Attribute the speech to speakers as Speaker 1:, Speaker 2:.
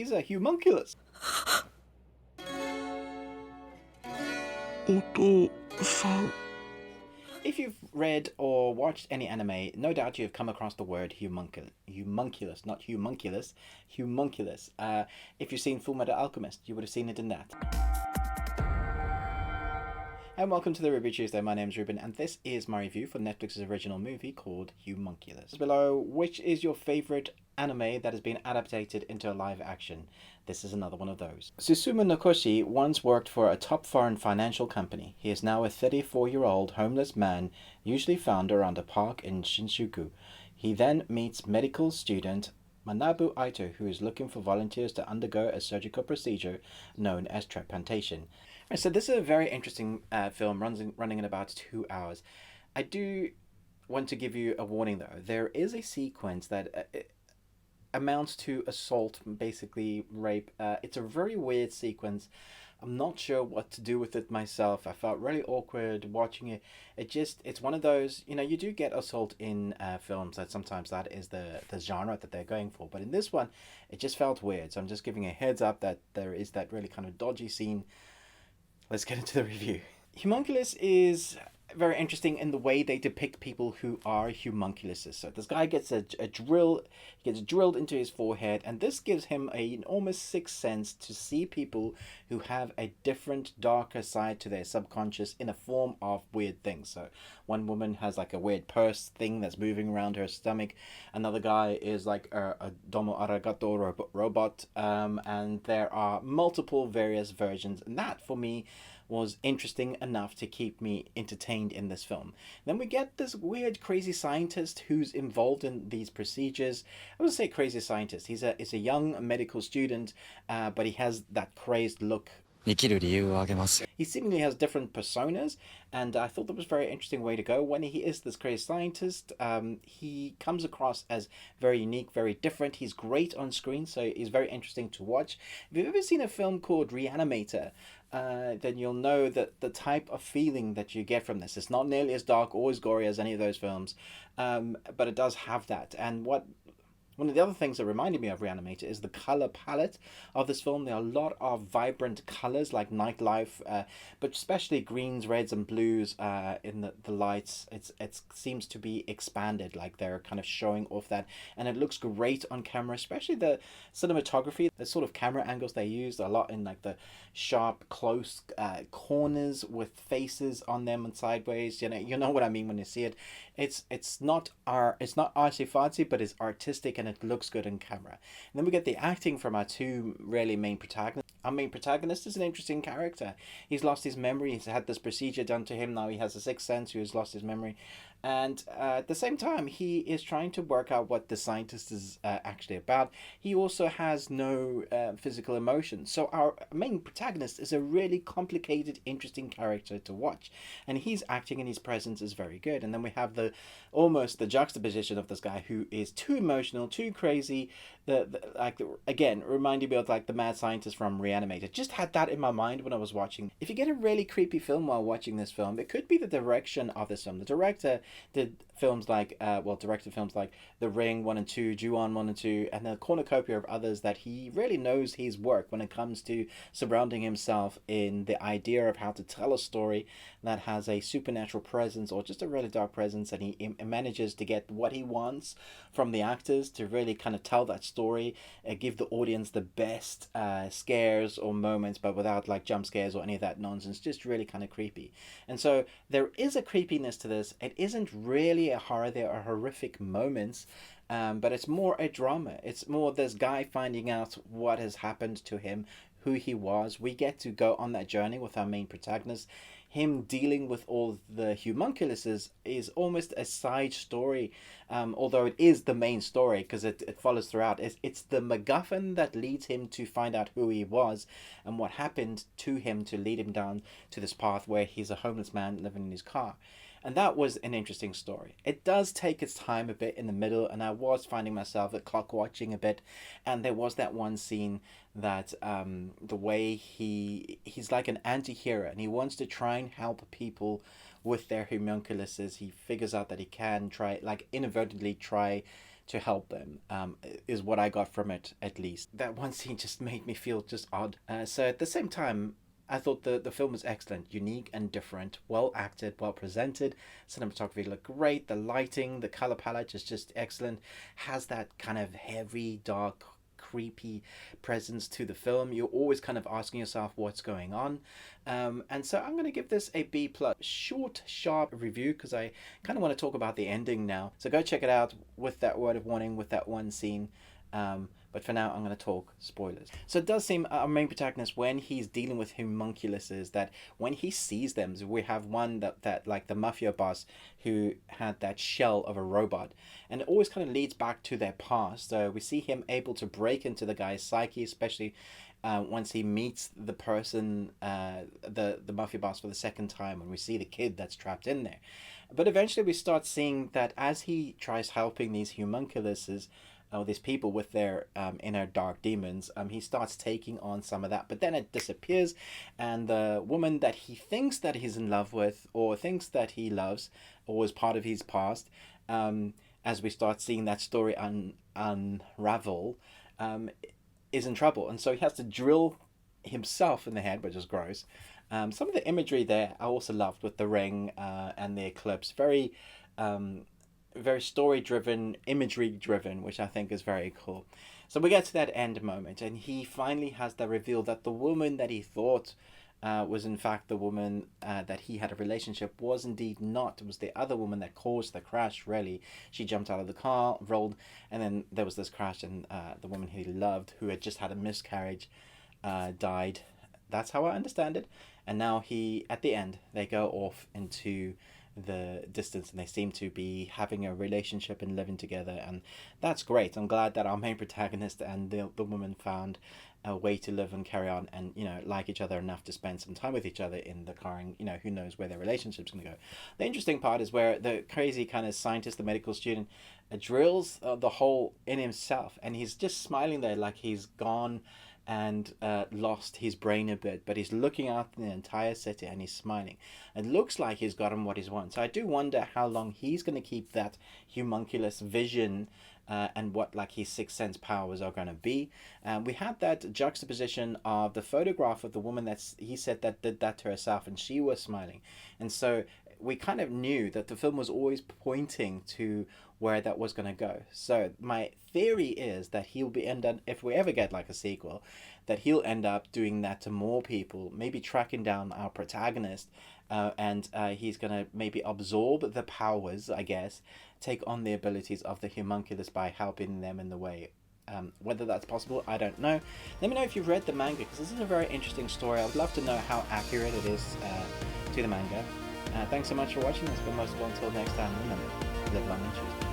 Speaker 1: He's a homunculus.
Speaker 2: お父さん。
Speaker 1: If you've read or watched any anime, no doubt you've come across the word homunculus, not homunculus, homunculus. If you've seen Full Metal Alchemist, you would have seen it in that. And welcome to the Review Tuesday. My name is Ruben, and this is my review for Netflix's original movie called Homunculus. Below, which is your favorite anime that has been adapted into a live action? This is another one of those. Susumu Nakoshi once worked for a top foreign financial company. He is now a 34-year-old homeless man, usually found around a park in Shinjuku. He then meets medical student Manabu Aito, who is looking for volunteers to undergo a surgical procedure known as trepanation. So this is a very interesting film, running in about 2 hours. I do want to give you a warning, though. There is a sequence that amounts to assault, basically rape. It's a very weird sequence. I'm not sure what to do with it myself. I felt really awkward watching it. It's one of those, you do get assault in films that sometimes that is the genre that they're going for. But in this one, it just felt weird. So I'm just giving a heads up that there is that really kind of dodgy scene. Let's get into the review. Homunculus is very interesting in the way they depict people who are homunculuses. So this guy gets a drill, he gets drilled into his forehead, and this gives him an almost sixth sense to see people who have a different, darker side to their subconscious in a form of weird things. So one woman has like a weird purse thing that's moving around her stomach. Another guy is like a domo arigato robot, and there are multiple various versions. And that, for me, was interesting enough to keep me entertained in this film. Then we get this weird, crazy scientist who's involved in these procedures. I would say crazy scientist. He's a young medical student, but he has that crazed look. He seemingly has different personas, and I thought that was a very interesting way to go. When he is this crazy scientist, he comes across as very unique, very different. He's great on screen, so he's very interesting to watch. If you've ever seen a film called Reanimator, then you'll know that the type of feeling that you get from this, it's not nearly as dark or as gory as any of those films, but it does have that. And one of the other things that reminded me of Reanimator is the color palette of this film. There are a lot of vibrant colors like nightlife, but especially greens, reds, and blues in the lights. It seems to be expanded, like they're kind of showing off that, and it looks great on camera, especially the cinematography, the sort of camera angles they used a lot in like the sharp, close corners with faces on them and sideways. You know what I mean when you see it. It's not artsy fartsy, but it's artistic and it looks good in camera. And then we get the acting from our two really main protagonists. Our main protagonist is an interesting character. He's lost his memory. He's had this procedure done to him. Now he has a sixth sense. He has lost his memory. And at the same time, he is trying to work out what the scientist is actually about. He also has no physical emotion. So our main protagonist is a really complicated, interesting character to watch. And he's acting and his presence is very good. And then we have almost the juxtaposition of this guy who is too emotional, too crazy. Again, reminding me of like the mad scientist from Reanimator. Just had that in my mind when I was watching. If you get a really creepy film while watching this film, it could be the direction of this film. The director directed films like The Ring 1 and 2, Ju-on 1 and 2, and a cornucopia of others that he really knows his work when it comes to surrounding himself in the idea of how to tell a story that has a supernatural presence or just a really dark presence, and he manages to get what he wants from the actors to really kind of tell that story, give the audience the best scares or moments, but without like jump scares or any of that nonsense, just really kind of creepy. And so there is a creepiness to this. It isn't really a horror. There are horrific moments, but it's more a drama. It's more this guy finding out what has happened to him, who he was. We get to go on that journey with our main protagonist. Him dealing with all the homunculuses is almost a side story, although it is the main story because it follows throughout. It's the MacGuffin that leads him to find out who he was and what happened to him to lead him down to this path where he's a homeless man living in his car. And that was an interesting story. It does take its time a bit in the middle, and I was finding myself at clock watching a bit, and there was that one scene that the way he's like an anti-hero, and he wants to try and help people with their homunculuses. He figures out that he can try, like inadvertently try to help them, is what I got from it, at least. That one scene just made me feel just odd. So at the same time, I thought the film was excellent, unique and different, well acted, well presented. Cinematography looked great. The lighting, the color palette is just excellent. Has that kind of heavy, dark, creepy presence to the film. You're always kind of asking yourself what's going on. And so I'm going to give this a B plus. Short, sharp review because I kind of want to talk about the ending now. So go check it out with that word of warning, with that one scene. But for now, I'm going to talk spoilers. So it does seem our main protagonist, when he's dealing with homunculuses, that when he sees them, we have one that like the mafia boss who had that shell of a robot. And it always kind of leads back to their past. So we see him able to break into the guy's psyche, especially once he meets the person, the mafia boss for the second time, and we see the kid that's trapped in there. But eventually we start seeing that as he tries helping these homunculuses, these people with their inner dark demons, he starts taking on some of that, but then it disappears, and the woman that he thinks that he's in love with, or thinks that he loves, or is part of his past, as we start seeing that story unravel, is in trouble, and so he has to drill himself in the head, which is gross. Some of the imagery there I also loved, with the ring and the eclipse, very story driven, imagery driven, which I think is very cool. So we get to that end moment, and he finally has the reveal that the woman that he thought was in fact the woman that he had a relationship was indeed not. It was the other woman that caused the crash, really. She jumped out of the car, rolled, and then there was this crash, and the woman he loved, who had just had a miscarriage, died. That's how I understand it. And now at the end, they go off into the distance, and they seem to be having a relationship and living together, and that's great. I'm glad that our main protagonist and the woman found a way to live and carry on, and like each other enough to spend some time with each other in the car, and who knows where their relationship's going to go. The interesting part is where the crazy kind of scientist, the medical student, drills the hole in himself, and he's just smiling there like he's gone and lost his brain a bit, but he's looking out in the entire city and he's smiling. It looks like he's gotten what he's wanted. So I do wonder how long he's going to keep that homunculus vision, and what like his sixth sense powers are going to be. We had that juxtaposition of the photograph of the woman he said that did that to herself, and she was smiling, and so we kind of knew that the film was always pointing to where that was going to go. So my theory is that if we ever get like a sequel, that he'll end up doing that to more people, maybe tracking down our protagonist, and he's going to maybe absorb the powers, I guess, take on the abilities of the homunculus by helping them in the way. Whether that's possible, I don't know. Let me know if you've read the manga, because this is a very interesting story. I would love to know how accurate it is to the manga. Thanks so much for watching. It's been most of all. Until next time, remember, live long and choose.